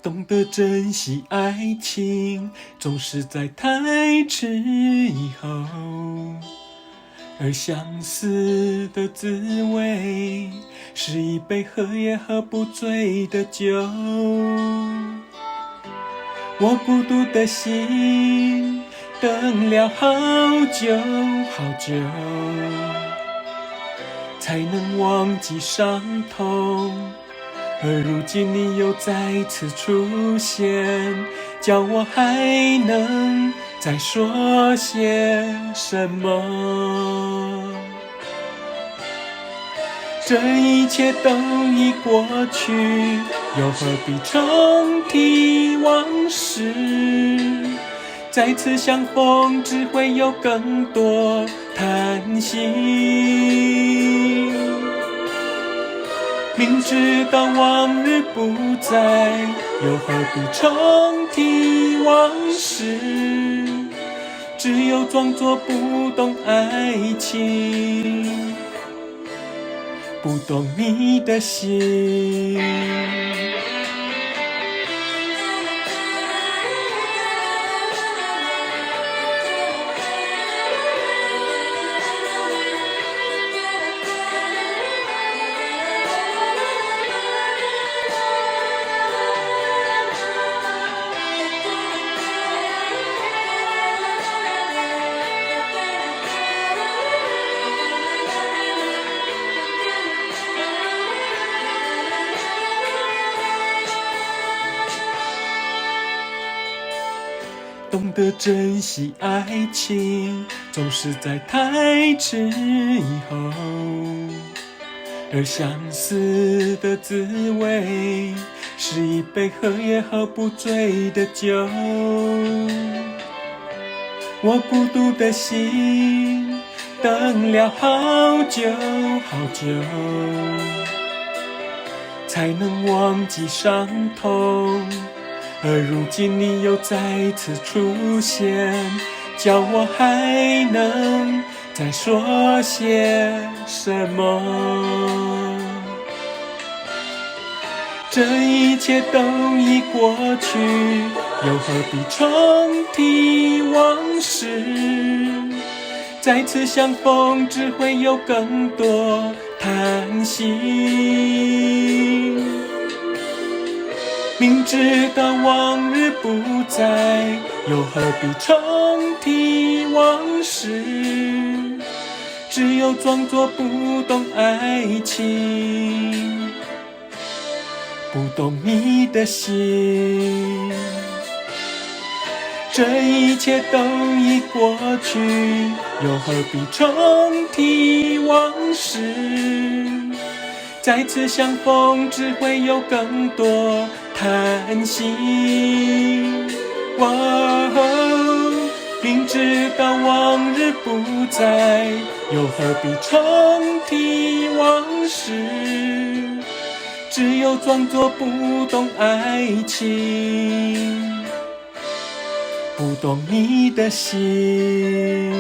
懂得珍惜爱情，总是在太迟以后，而相思的滋味，是一杯喝也喝不醉的酒。我孤独的心，等了好久好久，才能忘记伤痛。而如今你又再次出现，叫我还能再说些什么？这一切都已过去，又何必重提往事？再次相逢，只会有更多叹息。明知道往日不再，又何必重提往事？只有装作不懂爱情，不懂你的心。懂得珍惜爱情，总是在太迟以后，而相思的滋味，是一杯喝也喝不醉的酒。我孤独的心，等了好久好久，才能忘记伤痛。而如今你又再次出现，叫我还能再说些什么？这一切都已过去，又何必重提往事？再次相逢，只会有更多叹息。明知道往日不再，又何必重提往事？只有装作不懂爱情，不懂你的心。这一切都已过去，又何必重提往事？再次相逢，只会有更多叹息。明知道往日不再，又何必重提往事？只有装作不懂爱情，不懂你的心。